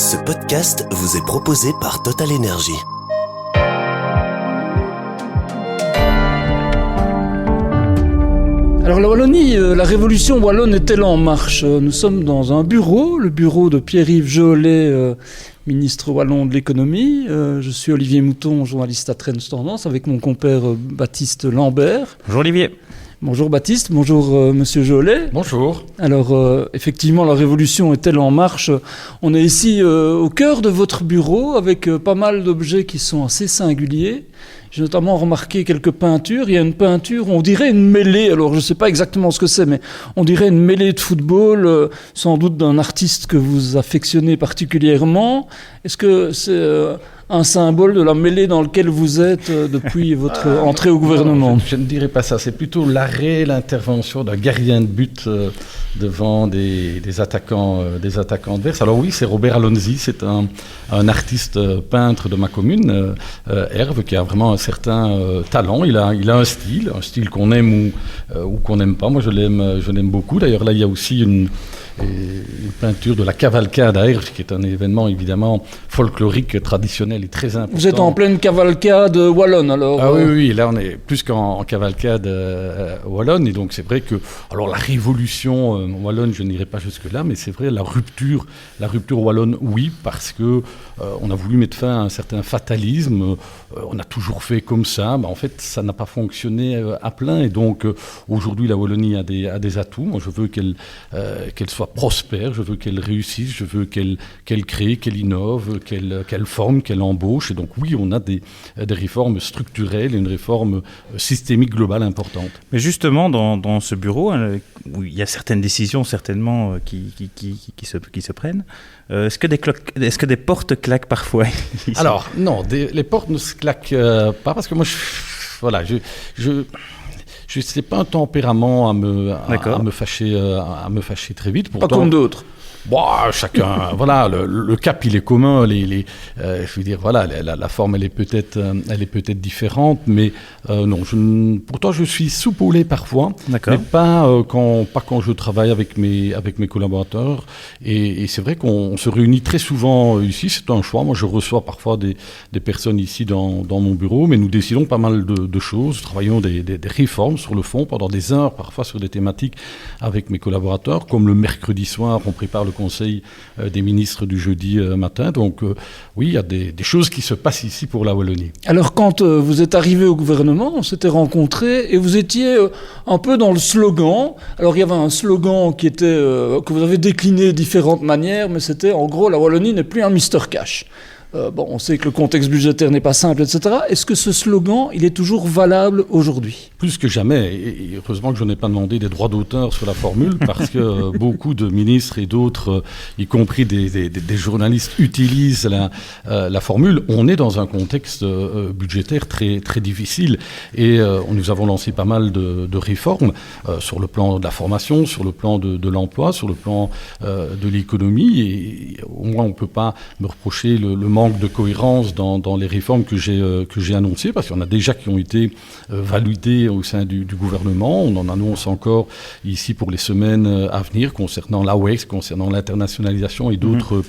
Ce podcast vous est proposé par Total Energy. Alors la Wallonie, la révolution wallonne est-elle en marche ? Nous sommes dans un bureau, le bureau de Pierre-Yves Jolet, ministre wallon de l'économie. Je suis Olivier Mouton, journaliste à Trends Tendance, avec mon compère Baptiste Lambert. Bonjour Olivier. Bonjour Baptiste, bonjour Monsieur Jolet. Bonjour. Alors effectivement, la révolution est-elle en marche ? On est ici au cœur de votre bureau avec pas mal d'objets qui sont assez singuliers. J'ai notamment remarqué quelques peintures. Il y a une peinture, on dirait une mêlée. Alors je ne sais pas exactement ce que c'est, mais on dirait une mêlée de football, sans doute d'un artiste que vous affectionnez particulièrement. Est-ce que c'est un symbole de la mêlée dans laquelle vous êtes depuis votre entrée au gouvernement ? Je ne dirais pas ça. C'est plutôt l'arrêt, l'intervention d'un gardien de but devant des attaquants adverses. Alors oui, c'est Robert Alonzi, c'est un artiste peintre de ma commune, Herve, qui a vraiment un certain talent. Il a un style qu'on aime ou qu'on n'aime pas. Moi, je l'aime beaucoup. D'ailleurs, là, il y a aussi une peinture de la cavalcade à Herve, qui est un événement évidemment folklorique, traditionnel et très important. Vous êtes en pleine cavalcade wallonne alors ? Ah oui, là on est plus qu'en cavalcade wallonne, et donc c'est vrai que, alors la révolution wallonne, je n'irai pas jusque-là, mais c'est vrai, la rupture wallonne, oui, parce que on a voulu mettre fin à un certain fatalisme, on a toujours fait comme ça, mais en fait ça n'a pas fonctionné à plein, et donc aujourd'hui la Wallonie a des atouts. Moi je veux qu'elle soit prospère, je veux qu'elle réussisse, je veux qu'elle crée, qu'elle innove, qu'elle forme, qu'elle embauche. Et donc oui, on a des réformes structurelles et une réforme systémique globale importante. Mais justement, dans ce bureau, où il y a certaines décisions certainement qui se prennent, est-ce que des portes claquent parfois ici ? Alors non, les portes ne se claquent pas, parce que moi, je sais pas un tempérament à me fâcher très vite. Pourtant, pas comme d'autres. Bon, chacun, voilà, le cap il est commun. Je veux dire, voilà, la forme elle est peut-être différente, mais non. Pourtant, je suis soupaulé parfois, D'accord. mais pas quand je travaille avec mes collaborateurs. Et c'est vrai qu'on se réunit très souvent ici. C'est un choix. Moi, je reçois parfois des personnes ici dans mon bureau, mais nous décidons pas mal de choses. Nous travaillons des réformes sur le fond pendant des heures, parfois sur des thématiques avec mes collaborateurs, comme le mercredi soir, on prépare le conseil des ministres du jeudi matin. Donc oui, il y a des choses qui se passent ici pour la Wallonie. Alors quand vous êtes arrivé au gouvernement, on s'était rencontrés et vous étiez un peu dans le slogan. Alors il y avait un slogan qui était que vous avez décliné de différentes manières, mais c'était en gros la Wallonie n'est plus un Mr Cash. On sait que le contexte budgétaire n'est pas simple, etc. Est-ce que ce slogan, il est toujours valable aujourd'hui ? Plus que jamais. Et heureusement que je n'ai pas demandé des droits d'auteur sur la formule, parce que beaucoup de ministres et d'autres, y compris des journalistes, utilisent la formule. On est dans un contexte budgétaire très, très difficile. Et nous avons lancé pas mal de réformes sur le plan de la formation, sur le plan de l'emploi, sur le plan de l'économie. Et au moins, on ne peut pas me reprocher le manque de cohérence dans les réformes que j'ai annoncées, parce qu'il y en a déjà qui ont été validées au sein du gouvernement. On en annonce encore ici pour les semaines à venir concernant l'AWEX, concernant l'internationalisation et d'autres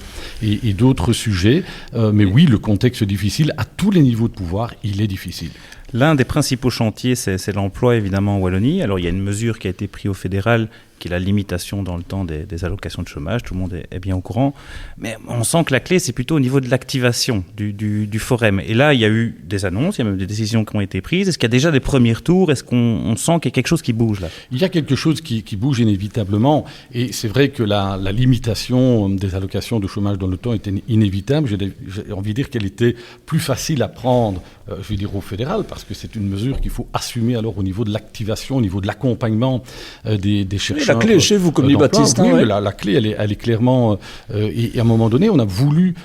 sujets. Mais oui, le contexte difficile, à tous les niveaux de pouvoir, il est difficile. L'un des principaux chantiers, c'est l'emploi, évidemment, en Wallonie. Alors, il y a une mesure qui a été prise au fédéral, qui est la limitation dans le temps des allocations de chômage. Tout le monde est bien au courant. Mais on sent que la clé, c'est plutôt au niveau de l'activation du Forem. Et là, il y a eu des annonces, il y a même des décisions qui ont été prises. Est-ce qu'il y a déjà des premiers retours ? Est-ce qu'on sent qu'il y a quelque chose qui bouge là ? Il y a quelque chose qui bouge inévitablement. Et c'est vrai que la limitation des allocations de chômage dans le temps était inévitable. J'ai envie de dire qu'elle était plus facile à prendre, au fédéral, parce que c'est une mesure qu'il faut assumer alors au niveau de l'activation, au niveau de l'accompagnement des chercheurs. La clé est chez vous, comme dit Baptiste. Oui, ouais. La clé, elle est clairement... et à un moment donné, on a voulu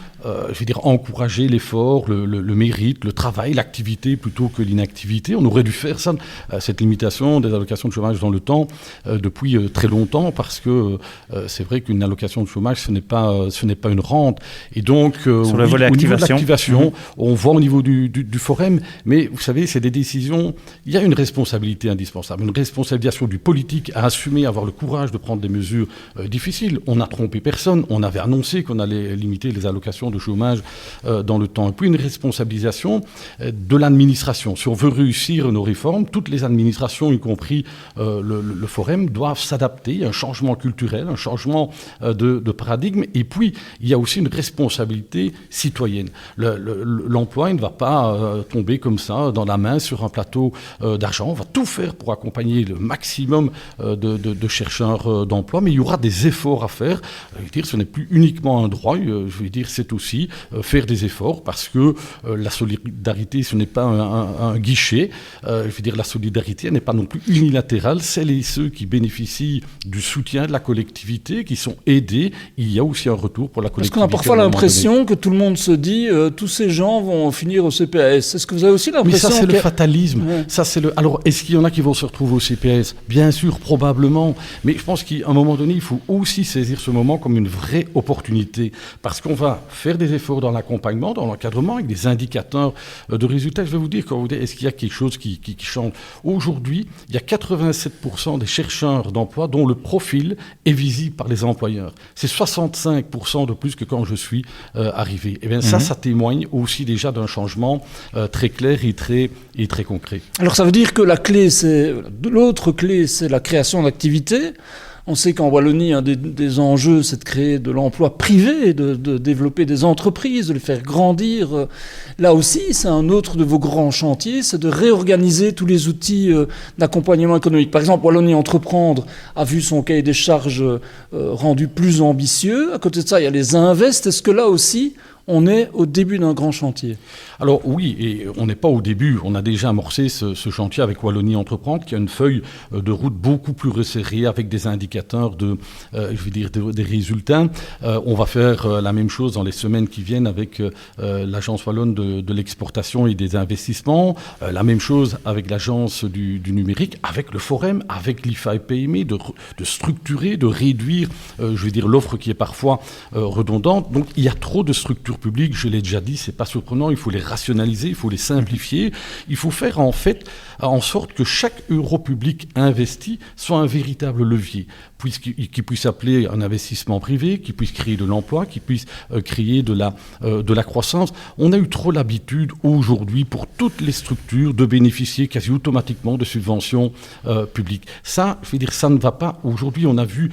encourager l'effort, le mérite, le travail, l'activité plutôt que l'inactivité. On aurait dû faire ça, cette limitation des allocations de chômage dans le temps, depuis très longtemps, parce que c'est vrai qu'une allocation de chômage, ce n'est pas une rente. Et donc, sur le volet activation, on voit au niveau du Forem, mais vous savez, c'est des décisions, il y a une responsabilité indispensable, une responsabilisation du politique à assumer, avoir le courage de prendre des mesures difficiles. On n'a trompé personne. On avait annoncé qu'on allait limiter les allocations de chômage dans le temps. Et puis une responsabilisation de l'administration. Si on veut réussir nos réformes, toutes les administrations, y compris le Forum, doivent s'adapter. Il y a un changement culturel, un changement de paradigme. Et puis, il y a aussi une responsabilité citoyenne. L'emploi, il ne va pas tomber comme ça dans la main sur un plateau d'argent. On va tout faire pour accompagner le maximum de chercheurs d'emploi, mais il y aura des efforts à faire. Je veux dire, ce n'est plus uniquement un droit, je veux dire, c'est aussi faire des efforts, parce que la solidarité, ce n'est pas un guichet. Je veux dire, la solidarité, elle n'est pas non plus unilatérale. Celles et ceux qui bénéficient du soutien de la collectivité, qui sont aidés, il y a aussi un retour pour la collectivité. Parce qu'on a parfois l'impression que tout le monde se dit tous ces gens vont finir au CPAS. Est-ce que vous avez aussi l'impression Mais ça, c'est le fatalisme. Ouais. Ça, c'est le... Alors, est-ce qu'il y en a qui vont se retrouver au CPAS ? Bien sûr, probablement. Mais je pense qu'à un moment donné, il faut aussi saisir ce moment comme une vraie opportunité. Parce qu'on va faire des efforts dans l'accompagnement, dans l'encadrement, avec des indicateurs de résultats. Je vais vous dire, quand vous dites, est-ce qu'il y a quelque chose qui change ? Aujourd'hui, il y a 87% des chercheurs d'emploi dont le profil est visible par les employeurs. C'est 65% de plus que quand je suis arrivé. Et bien ça témoigne aussi déjà d'un changement très clair et très concret. Alors ça veut dire que l'autre clé, c'est la création d'activités. On sait qu'en Wallonie, un des enjeux, c'est de créer de l'emploi privé, de développer des entreprises, de les faire grandir. Là aussi, c'est un autre de vos grands chantiers, c'est de réorganiser tous les outils d'accompagnement économique. Par exemple, Wallonie Entreprendre a vu son cahier des charges rendu plus ambitieux. À côté de ça, il y a les Invest. Est-ce que là aussi, on est au début d'un grand chantier? Alors oui, et on n'est pas au début. On a déjà amorcé ce chantier avec Wallonie Entreprendre, qui a une feuille de route beaucoup plus resserrée, avec des indicateurs des résultats. On va faire la même chose dans les semaines qui viennent avec l'Agence Wallonne de l'exportation et des investissements. La même chose avec l'Agence du numérique, avec le Forum, avec l'IFA-PME, de structurer, de réduire l'offre qui est parfois redondante. Donc il y a trop de structures publiques, je l'ai déjà dit, c'est pas surprenant, il faut les rationaliser, il faut les simplifier, il faut faire en sorte que chaque euro public investi soit un véritable levier, qui puisse appeler un investissement privé, qui puisse créer de l'emploi, qui puisse créer de la croissance. On a eu trop l'habitude aujourd'hui pour toutes les structures de bénéficier quasi automatiquement de subventions publiques. Ça, ça ne va pas. Aujourd'hui, on a vu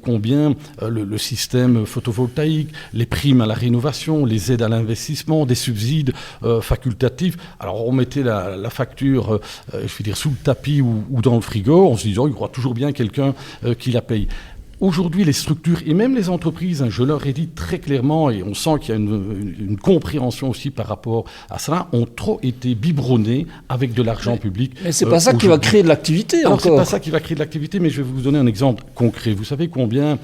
combien le système photovoltaïque, les primes à la rénovation, les aides à l'investissement, des subsides facultatifs. Alors on mettait la facture, sous le tapis ou dans le frigo, en se disant il y aura toujours bien quelqu'un qui la paye. Aujourd'hui, les structures et même les entreprises, je leur ai dit très clairement, et on sent qu'il y a une compréhension aussi par rapport à cela, ont trop été biberonnées avec de l'argent public. Mais c'est pas ça qui va créer de l'activité encore. Alors c'est pas ça qui va créer de l'activité, mais je vais vous donner un exemple concret. Vous savez combien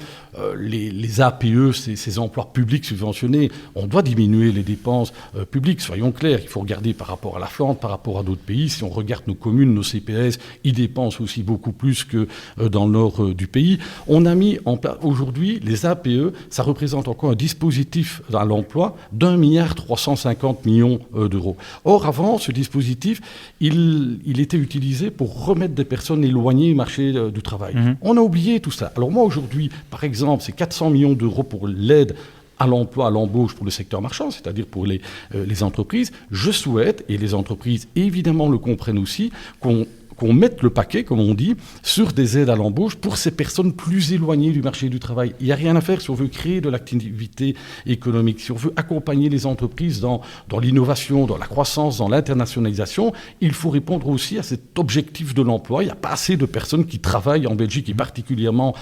les APE, ces emplois publics subventionnés, on doit diminuer les dépenses publiques, soyons clairs. Il faut regarder par rapport à la Flandre, par rapport à d'autres pays. Si on regarde nos communes, nos CPS, ils dépensent aussi beaucoup plus que dans le nord du pays. On a mis en place aujourd'hui les APE, ça représente encore un dispositif à l'emploi d'1,350 milliard d'euros. Or, avant, ce dispositif, il était utilisé pour remettre des personnes éloignées du marché du travail. On a oublié tout ça. Alors moi, aujourd'hui, par exemple, c'est 400 millions d'euros pour l'aide à l'emploi, à l'embauche pour le secteur marchand, c'est-à-dire pour les entreprises. Je souhaite, et les entreprises évidemment le comprennent aussi, qu'on mette le paquet, comme on dit, sur des aides à l'embauche pour ces personnes plus éloignées du marché du travail. Il n'y a rien à faire si on veut créer de l'activité économique, si on veut accompagner les entreprises dans l'innovation, dans la croissance, dans l'internationalisation. Il faut répondre aussi à cet objectif de l'emploi. Il n'y a pas assez de personnes qui travaillent en Belgique et particulièrement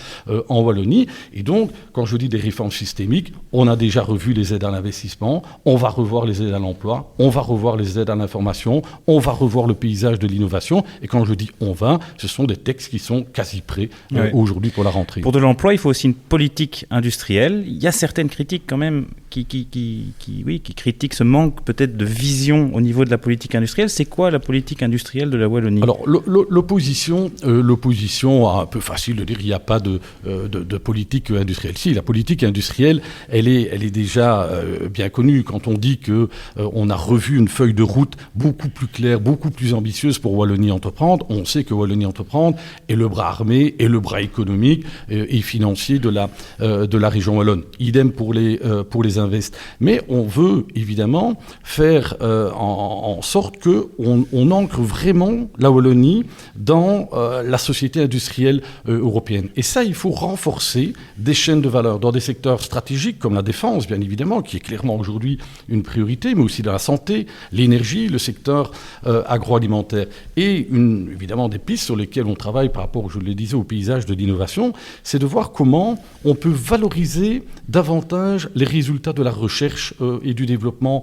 en Wallonie. Et donc, quand je dis des réformes systémiques, on a déjà revu les aides à l'investissement, on va revoir les aides à l'emploi, on va revoir les aides à l'information, on va revoir le paysage de l'innovation. Et quand je dis on va, ce sont des textes qui sont quasi prêts aujourd'hui pour la rentrée. Pour de l'emploi, il faut aussi une politique industrielle. Il y a certaines critiques quand même qui critiquent ce manque peut-être de vision au niveau de la politique industrielle. C'est quoi la politique industrielle de la Wallonie ? Alors l'opposition un peu facile de dire il n'y a pas de politique industrielle. Si, la politique industrielle, elle est déjà bien connue. Quand on dit que on a revu une feuille de route beaucoup plus claire, beaucoup plus ambitieuse pour Wallonie Entreprendre, on sait que Wallonie Entreprendre est le bras armé et le bras économique et financier de la région wallonne. Idem pour les Invest. Mais on veut évidemment faire en sorte que on ancre vraiment la Wallonie dans la société industrielle européenne. Et ça, il faut renforcer des chaînes de valeur dans des secteurs stratégiques comme la défense, bien évidemment, qui est clairement aujourd'hui une priorité, mais aussi dans la santé, l'énergie, le secteur agroalimentaire. Et évidemment, des pistes sur lesquelles on travaille par rapport, je le disais, au paysage de l'innovation, c'est de voir comment on peut valoriser davantage les résultats de la recherche et du développement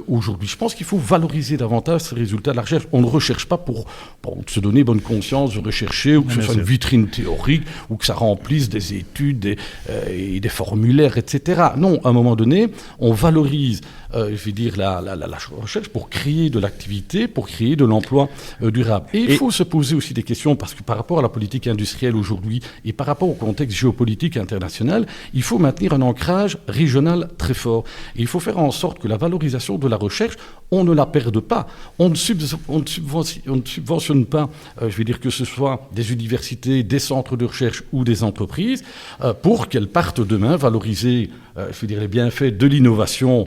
aujourd'hui. Je pense qu'il faut valoriser davantage ces résultats de la recherche. On ne recherche pas pour se donner bonne conscience de rechercher, ou que ce soit une vitrine théorique, ou que ça remplisse des études et des formulaires, etc. Non, à un moment donné, on valorise la recherche pour créer de l'activité, pour créer de l'emploi durable. Et il faut se poser aussi des questions, parce que par rapport à la politique industrielle aujourd'hui et par rapport au contexte géopolitique international, il faut maintenir un ancrage régional très fort. Et il faut faire en sorte que la valorisation de la recherche, on ne la perde pas. On ne subventionne pas, que ce soit des universités, des centres de recherche ou des entreprises, pour qu'elles partent demain valoriser les bienfaits de l'innovation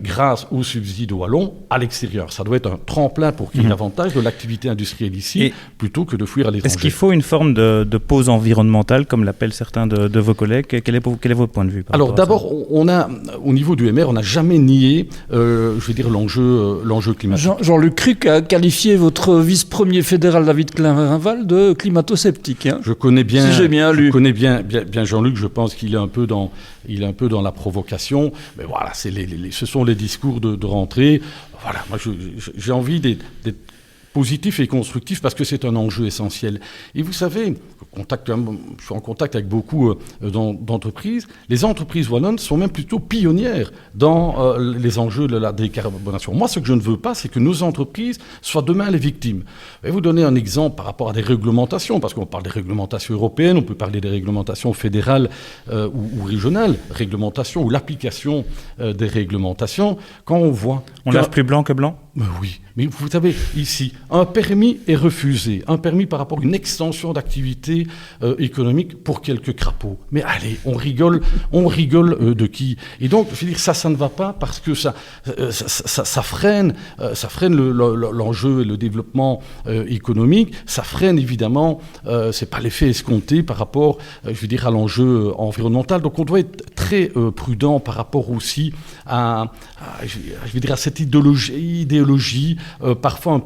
grâce aux subsides wallons à l'extérieur. Ça doit être un tremplin pour qu'il y ait davantage de l'activité industrielle ici, plutôt que de fuir à l'étranger. Est-ce qu'il faut une forme de pause environnementale, comme l'appellent certains de vos collègues ? Quel est votre point de vue ? Alors d'abord, on a, au niveau du MR, on n'a jamais nié l'enjeu climatique. Jean-Luc Cruc a qualifié votre vice-premier fédéral David Clarinval de climato-sceptique. Hein. Je connais bien, si j'ai bien lu. Je connais bien Jean-Luc, je pense qu'il est un peu dans la provocation, mais voilà, ce sont les discours de rentrée. Voilà, moi j'ai envie d'être positif et constructif parce que c'est un enjeu essentiel. Et vous savez, je suis en contact avec beaucoup d'entreprises. Les entreprises wallonnes sont même plutôt pionnières dans les enjeux de la décarbonation. Moi, ce que je ne veux pas, c'est que nos entreprises soient demain les victimes. Je vais vous donner un exemple par rapport à des réglementations, parce qu'on parle des réglementations européennes, on peut parler des réglementations fédérales ou régionales, réglementations ou l'application des réglementations. Quand on voit... On lave plus blanc que blanc ? Oui, mais vous savez, ici, un permis est refusé. Un permis par rapport à une extension d'activité économique pour quelques crapauds. Mais allez, on rigole de qui ? Et donc, je veux dire, ça ne va pas parce que ça freine l'enjeu et le développement économique. Ça freine évidemment, c'est pas l'effet escompté par rapport, à l'enjeu environnemental. Donc, on doit être très prudent par rapport aussi à cette idéologie parfois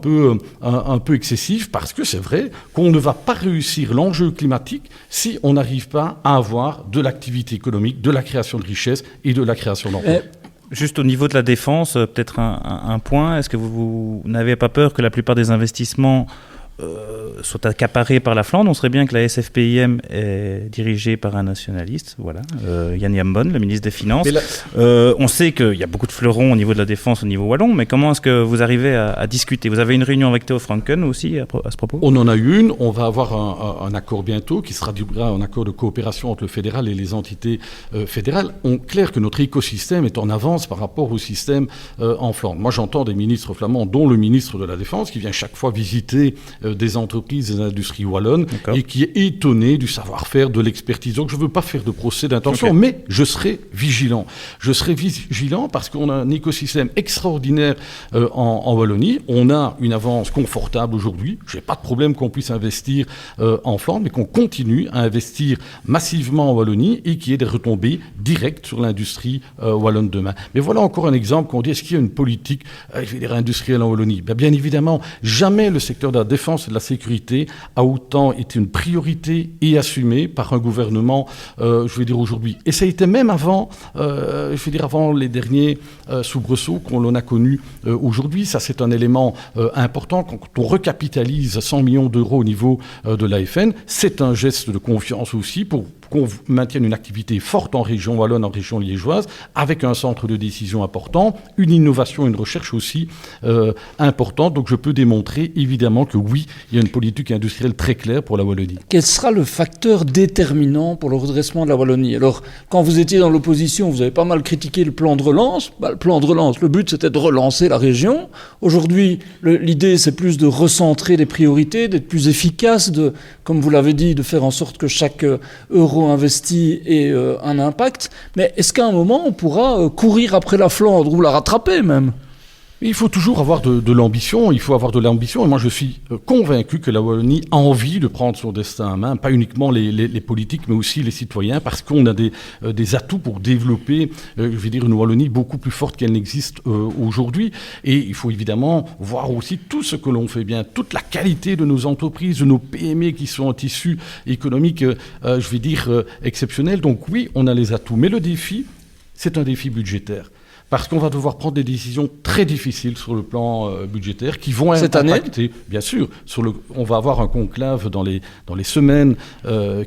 un peu excessive, parce que c'est vrai qu'on ne va pas réussir l'enjeu climatique si on n'arrive pas à avoir de l'activité économique, de la création de richesses et de la création d'emplois. Juste au niveau de la défense, peut-être un point, est-ce que vous n'avez pas peur que la plupart des investissements soit accaparé par la Flandre? On serait bien que la SFPIM est dirigée par un nationaliste, voilà, Yann Jambon, le ministre des Finances. On sait qu'il y a beaucoup de fleurons au niveau de la défense, au niveau wallon, mais comment est-ce que vous arrivez à discuter? Vous avez une réunion avec Theo Franken aussi à ce propos? On en a une, on va avoir un accord bientôt qui sera un accord de coopération entre le fédéral et les entités fédérales. On clair que notre écosystème est en avance par rapport au système en Flandre. Moi, j'entends des ministres flamands, dont le ministre de la Défense, qui vient chaque fois visiter des entreprises, des industries wallonnes, et qui est étonné du savoir-faire, de l'expertise. Donc je ne veux pas faire de procès d'intention, mais je serai vigilant. Je serai vigilant parce qu'on a un écosystème extraordinaire en Wallonie. On a une avance confortable aujourd'hui. Je n'ai pas de problème qu'on puisse investir en Flandre, mais qu'on continue à investir massivement en Wallonie et qu'il y ait des retombées directes sur l'industrie wallonne demain. Mais voilà encore un exemple qu'on dit, est-ce qu'il y a une politique industrielle en Wallonie? Bien évidemment, jamais le secteur de la défense et de la sécurité a autant été une priorité et assumée par un gouvernement, aujourd'hui. Et ça a été même avant, avant les derniers soubresauts qu'on en a connus aujourd'hui. Ça, c'est un élément important. Quand on recapitalise 100 millions d'euros au niveau de l'AFN, c'est un geste de confiance aussi pour qu'on maintienne une activité forte en région wallonne, en région liégeoise, avec un centre de décision important, une innovation, une recherche aussi importante. Donc je peux démontrer évidemment que oui, il y a une politique industrielle très claire pour la Wallonie. Quel sera le facteur déterminant pour le redressement de la Wallonie? Alors, quand vous étiez dans l'opposition, vous avez pas mal critiqué le plan de relance. Le plan de relance, le but c'était de relancer la région. Aujourd'hui, l'idée c'est plus de recentrer les priorités, d'être plus efficace, comme vous l'avez dit, de faire en sorte que chaque euro investi ait un impact. Mais est-ce qu'à un moment on pourra courir après la Flandre ou la rattraper même? Il faut toujours avoir de l'ambition, il faut avoir de l'ambition, et moi je suis convaincu que la Wallonie a envie de prendre son destin en main, pas uniquement les politiques, mais aussi les citoyens, parce qu'on a des atouts pour développer, une Wallonie beaucoup plus forte qu'elle n'existe aujourd'hui. Et il faut évidemment voir aussi tout ce que l'on fait bien, toute la qualité de nos entreprises, de nos PME qui sont en tissu économique, exceptionnel. Donc oui, on a les atouts, mais le défi, c'est un défi budgétaire. Parce qu'on va devoir prendre des décisions très difficiles sur le plan budgétaire qui vont cette année, bien sûr. On va avoir un conclave dans les semaines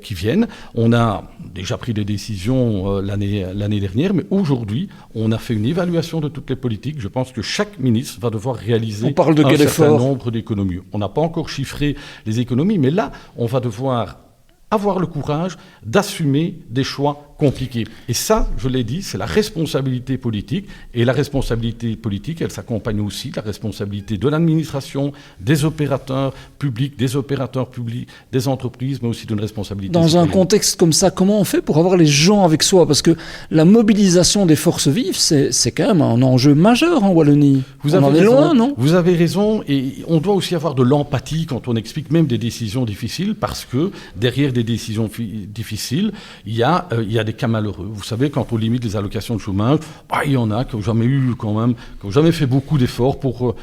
qui viennent. On a déjà pris des décisions l'année dernière, mais aujourd'hui, on a fait une évaluation de toutes les politiques. Je pense que chaque ministre va devoir réaliser un certain nombre d'économies. On n'a pas encore chiffré les économies, mais là, on va devoir avoir le courage d'assumer des choix compliqués. Et ça, je l'ai dit, c'est la responsabilité politique. Et la responsabilité politique, elle s'accompagne aussi de la responsabilité de l'administration, des opérateurs publics, des entreprises, mais aussi d'une responsabilité Dans citoyenne. Un contexte comme ça, comment on fait pour avoir les gens avec soi? Parce que la mobilisation des forces vives, c'est quand même un enjeu majeur en Wallonie. On en est loin, non? Vous avez raison, et on doit aussi avoir de l'empathie quand on explique même des décisions difficiles, parce que derrière des décisions difficiles, il y a des cas malheureux. Vous savez, quand on limite les allocations de chômage, il y en a qui n'ont jamais fait beaucoup d'efforts pour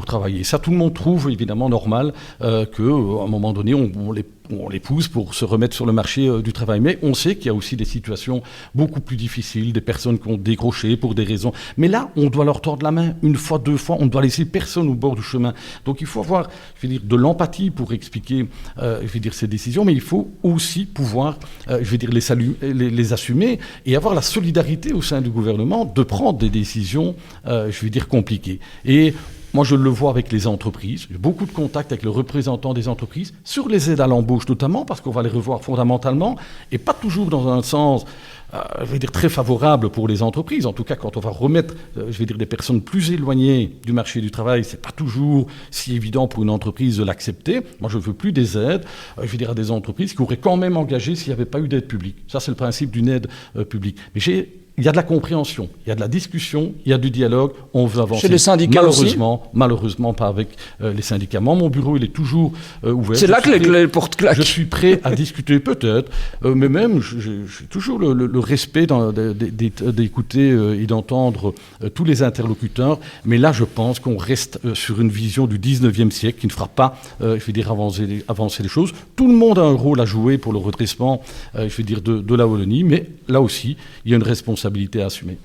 travailler. Ça, tout le monde trouve évidemment normal qu'à un moment donné, on les pousse pour se remettre sur le marché du travail. Mais on sait qu'il y a aussi des situations beaucoup plus difficiles, des personnes qui ont décroché pour des raisons. Mais là, on doit leur tordre la main une fois, deux fois. On ne doit laisser personne au bord du chemin. Donc il faut avoir, de l'empathie pour expliquer, ces décisions, mais il faut aussi pouvoir, les assumer et avoir la solidarité au sein du gouvernement de prendre des décisions, compliquées. Et moi, je le vois avec les entreprises. J'ai beaucoup de contacts avec le représentant des entreprises, sur les aides à l'embauche notamment, parce qu'on va les revoir fondamentalement, et pas toujours dans un sens, très favorable pour les entreprises. En tout cas, quand on va remettre, des personnes plus éloignées du marché du travail, c'est pas toujours si évident pour une entreprise de l'accepter. Moi, je veux plus des aides, à des entreprises qui auraient quand même engagé s'il n'y avait pas eu d'aide publique. Ça, c'est le principe d'une aide publique. Mais il y a de la compréhension, il y a de la discussion, il y a du dialogue, on veut avancer. Chez les syndicats malheureusement pas avec les syndicats. Moi, mon bureau, il est toujours ouvert. C'est là que les portes claquent. Je suis prêt à discuter peut-être, mais même, j'ai toujours le respect d'écouter et d'entendre tous les interlocuteurs. Mais là, je pense qu'on reste sur une vision du 19e siècle qui ne fera pas, avancer les choses. Tout le monde a un rôle à jouer pour le redressement, de la Wallonie, mais là aussi, il y a une responsabilité à assumer.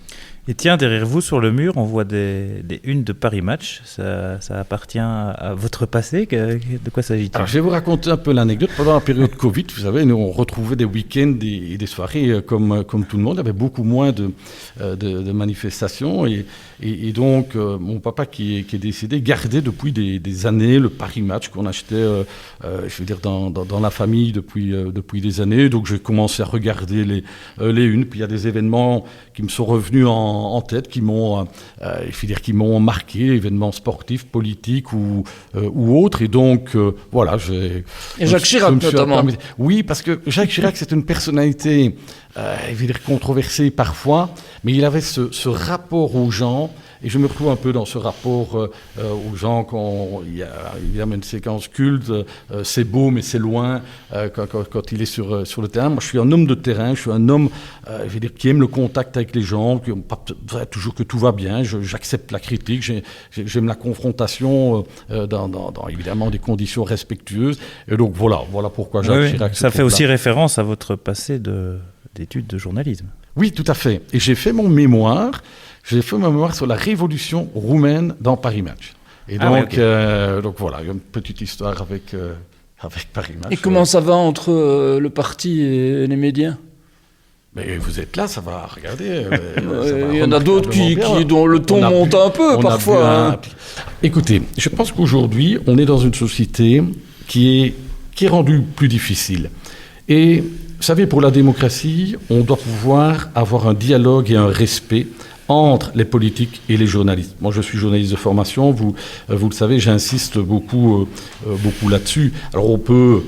Et tiens, derrière vous, sur le mur, on voit des unes de Paris Match. Ça appartient à votre passé. De quoi s'agit-il? Alors, je vais vous raconter un peu l'anecdote. Pendant la période Covid, vous savez, nous, on retrouvait des week-ends et des soirées comme tout le monde. Il y avait beaucoup moins de manifestations. Et donc, mon papa qui est décédé gardait depuis des années le Paris Match qu'on achetait, dans la famille depuis des années. Donc, j'ai commencé à regarder les unes. Puis, il y a des événements qui me sont revenus en tête, qui m'ont marqué, événements sportifs, politiques ou autres. Et donc, voilà. Et Jacques Chirac, notamment. Oui, parce que Jacques Chirac, c'est une personnalité, controversée parfois, mais il avait ce rapport aux gens. Et je me retrouve un peu dans ce rapport aux gens il y a évidemment une séquence culte, c'est beau mais c'est loin quand il est sur le terrain. Moi je suis un homme de terrain, je suis un homme qui aime le contact avec les gens, qui n'aime pas toujours que tout va bien, j'accepte la critique, j'aime la confrontation dans évidemment des conditions respectueuses. Et donc voilà pourquoi Jacques Chirac. Ça fait aussi référence à votre passé d'études de journalisme. Oui, tout à fait. Et j'ai fait mon mémoire sur la révolution roumaine dans Paris Match. Et donc voilà, il y a une petite histoire avec Paris Match. Et comment ça va entre le parti et les médias? Mais vous êtes là, ça va, regardez. Il y en a d'autres dont le ton monte un peu parfois. Écoutez, je pense qu'aujourd'hui, on est dans une société qui est rendue plus difficile. Et vous savez, pour la démocratie, on doit pouvoir avoir un dialogue et un respect entre les politiques et les journalistes. Moi, je suis journaliste de formation, vous le savez, j'insiste beaucoup là-dessus. Alors, on peut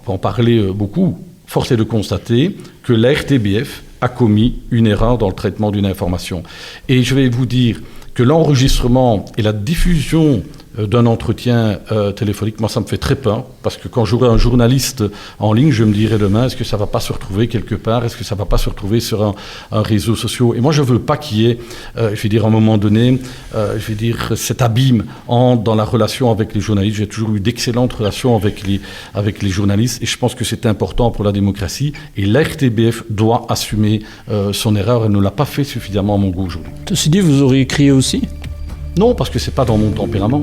en parler beaucoup. Force est de constater que la RTBF a commis une erreur dans le traitement d'une information. Et je vais vous dire que l'enregistrement et la diffusion d'un entretien téléphonique, moi ça me fait très peur, parce que quand j'aurai un journaliste en ligne, je me dirai demain, est-ce que ça ne va pas se retrouver quelque part, est-ce que ça ne va pas se retrouver sur un réseau social. Et moi je ne veux pas qu'il y ait, à un moment donné, cet abîme dans la relation avec les journalistes. J'ai toujours eu d'excellentes relations avec les journalistes, et je pense que c'est important pour la démocratie, et la RTBF doit assumer son erreur. Elle ne l'a pas fait suffisamment à mon goût aujourd'hui. Ceci dit, vous auriez crié aussi ? Non, parce que c'est pas dans mon tempérament.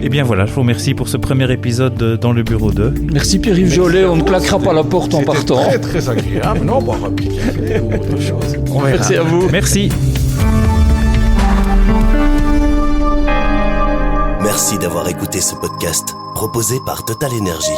Eh bien voilà, je vous remercie pour ce premier épisode dans le bureau 2. Merci Pierre-Yves Jolet, on ne claquera pas la porte en partant. C'était très très agréable. Non, boire un petit café ou autre chose. Merci à vous. Merci. Merci d'avoir écouté ce podcast proposé par Total Energy.